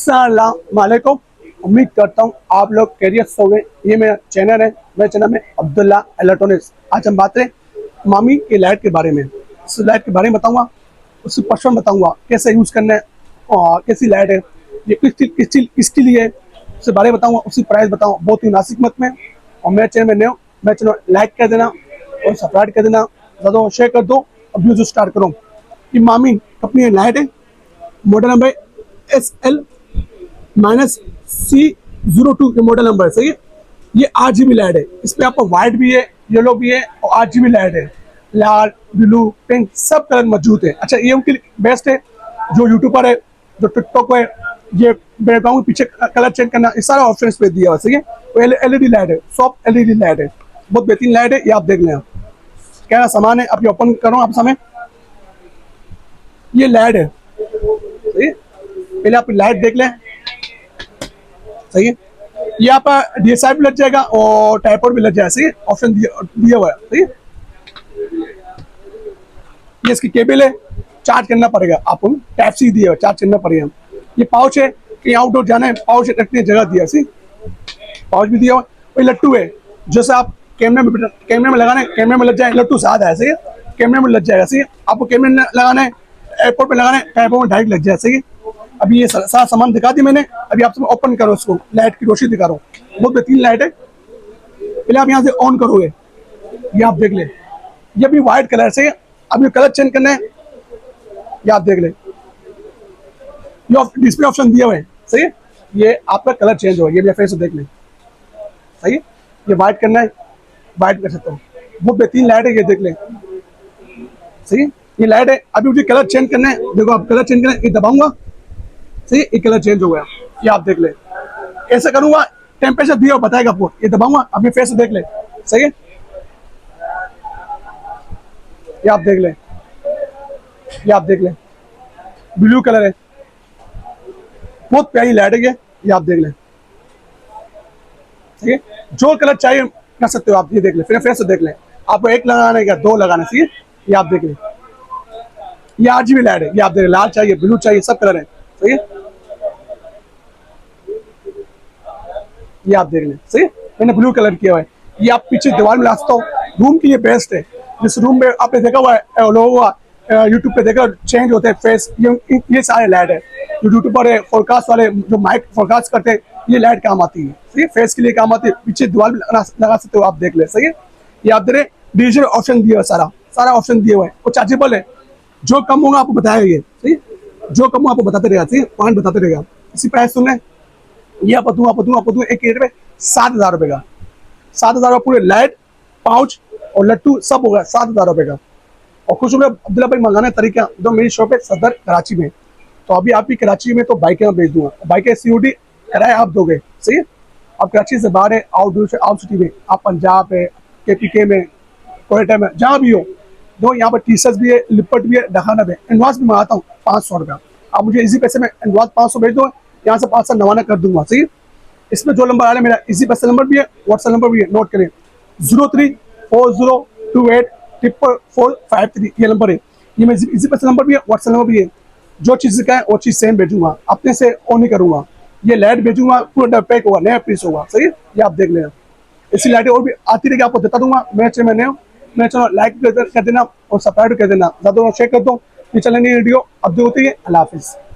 अस्सलाम वालेकुम। उम्मीद करता हूँ आप लोग खैरियत से होंगे। ये मेरा चैनल है, मेरे चैनल में अब्दुल्ला इलेक्ट्रॉनिक्स। आज हम बात करें मामी की लाइट के बारे में। इस लाइट के बारे में बताऊंगा, उसकी पर्सन बताऊंगा, कैसे यूज़ करना है और कैसी लाइट है, ये किसके लिए है, उसके बारे में बताऊंगा, उसकी प्राइस बताऊंगा बहुत ही नासिक मत में। और मेरे चैनल में नए हो, मेरे चैनल लाइक कर देना और सब्सक्राइब कर देना, ज़्यादा शेयर कर दो। अब न्यूज़ स्टार्ट करो। ये मामी कंपनी लाइट है, मॉडल नंबर SL-C02 के मॉडल नंबर है। सही है। ये RGB लाइट है, इस पर आपको व्हाइट भी है, येलो भी है और RGB लाइट है। लाल, ब्लू, पिंक सब कलर मौजूद है। अच्छा, ये उनके लिए बेस्ट है जो यूट्यूबर है, जो टिकटॉक है। ये बैकग्राउंड पीछे कलर चेंज करना, ये सारा ऑप्शन इस पे दिया हुआ है। सही है। वो LED लाइट है, सॉफ्ट LED लाइट है, बहुत बेहतरीन लाइट है। ये आप देख लें, क्या सामान है। आप ये ओपन करो आप सामने, ये लाइट है। सही है। पहले आप लाइट देख लें। सही है। ये आपका DSI भी लग जाएगा और टाइपर भी लग जाएगा। सही है। ऑप्शन दिया हुआ है। सही है। ये इसकी केबल है, चार्ज करना पड़ेगा आपको। टाइप C दिया हुआ, चार्ज करना पड़ेगा। ये पाउच है कि आउटडोर जाना है, पाउच रखने की जगह दिया है। सही, पाउच भी दिया हुआ। ये लट्टू है, जैसे आप कैमरे में लगाना है, कैमरे में लग जाए, लट्टू साथ है। सही है। कैमरे में लग जाएगा। सही है। आपको कैमरे में लगाना है, एयरपोर्ट पे लगाना है, टाइपों में डायरेक्ट लग जाए। सही है। अभी ये सारा सामान दिखा दी मैंने, अभी आप ओपन करो इसको। लाइट की रोशनी दिखा रहा हूँ, बहुत बेहतरीन लाइट है। पहले आप यहाँ से ऑन करोगे, ये आप देख ले, ये भी व्हाइट कलर से। अब ये कलर चेंज करना है, ये आप देख ले, ये डिस्प्ले ऑप्शन दिया हुआ है। सही है। ये आपका कलर चेंज होगा, ये भी फिर से देख ले। सही है। ये व्हाइट करना है, व्हाइट कर सकते हो, बहुत बेहतरीन लाइट है, ये देख ले। सही है। ये लाइट है। अभी मुझे कलर चेंज करना है, देखो आप कलर चेंज करना है, ये दबाऊंगा। सही, एक कलर चेंज हो गया, ये आप देख ले। ऐसा करूंगा, टेम्परेचर दिया बताएगा आपको, ये दबाऊंगा, अपने फेस से देख ले। सही है। ये आप देख ले, ये आप देख ले, ब्लू कलर है, बहुत प्यारी लाइट है ये आप देख ले। ठीक है। जो कलर चाहिए कर सकते हो आप, ये देख ले, फिर फेस से देख ले। आपको एक लगाना है या दो लगाना है। ये आप देख ले, ये RGB लाइट है, ये आप देख ले। लाल चाहिए, ब्लू चाहिए, सब कलर है। सही है। ये आप देख लें। सही, मैंने ब्लू कलर किया हुआ है। ये आप पीछे दीवार में ला सकते हो, रूम के लिए बेस्ट है। जिस रूम में आपने देखा हुआ है, लोगों का यूट्यूब पे देखा चेंज होते हैं फेस, ये सारे लाइट है। जो यूट्यूबर है, फोरकास्ट वाले जो माइक फोरकास्ट करते हैं, ये लाइट काम आती है। सही, फेस के लिए काम आती है। पीछे दीवार में लगा सकते हो, आप देख ले। सही है। ये आप देख रहे, डिजिटल ऑप्शन दिया हुआ, सारा ऑप्शन दिया हुआ है, वो चार्जेबल है। जो कम होगा आपको बताएगा ये। सही, जो कम होगा आपको बताते रहेगा। सही, पॉइंट बताते रहेगा। इसी प्राइस सुन लें, ये आपको दूँ एक रेट में 7,000 रुपये का। 7,000 रुपये पूरे लाइट, पाउच और लट्टू सब होगा 7,000 रुपये का। और कुछ रुपये अब्दुल्ला भाई मंगाने तरीका, तो मेरी शॉप है सदर कराची में। तो अभी आप भी कराची में तो बाइकें मैं भेज दूंगा, बाइकें COD किराया आप दोगे। सही है। आप कराची से बाहर है, आउट सिटी में, आप पंजाब है, KPK में, कोयटा में, जहाँ भी हो, दो यहाँ पर टी-शर्ट भी है, लिपट भी है, डखाना भी है। एडवांस भी मंगाता हूँ 500 रुपया। आप मुझे इसी पैसे में एडवांस 500 भेज दो, यहाँ से 500 नवाना कर दूंगा। सही है। इसमें जो नंबर आ रहा है, मेरा इसी पैसे नंबर भी है, व्हाट्सएप नंबर भी है, नोट करें, 0340284453, ये नंबर है। ये मैं इसी पैसे नंबर भी है, व्हाट्सएप नंबर भी है। जो चीज़ का है वो चीज़ सेम भेजूंगा, अपने से ऑन नहीं करूंगा। ये लाइट भेजूंगा, पूरा पैक होगा, नया पीस होगा। सही है। ये आप देख लेना, इसी लाइटें और भी आती रहेगी, आपको देता दूंगा। मेरे चैनल में नए हो, मेरे चैनल लाइक कर देना और सब्सक्राइब कर देना, ज़्यादा शेयर कर दो। ये चैनल की वीडियो अब जो होती है। अल्लाह हाफिज़।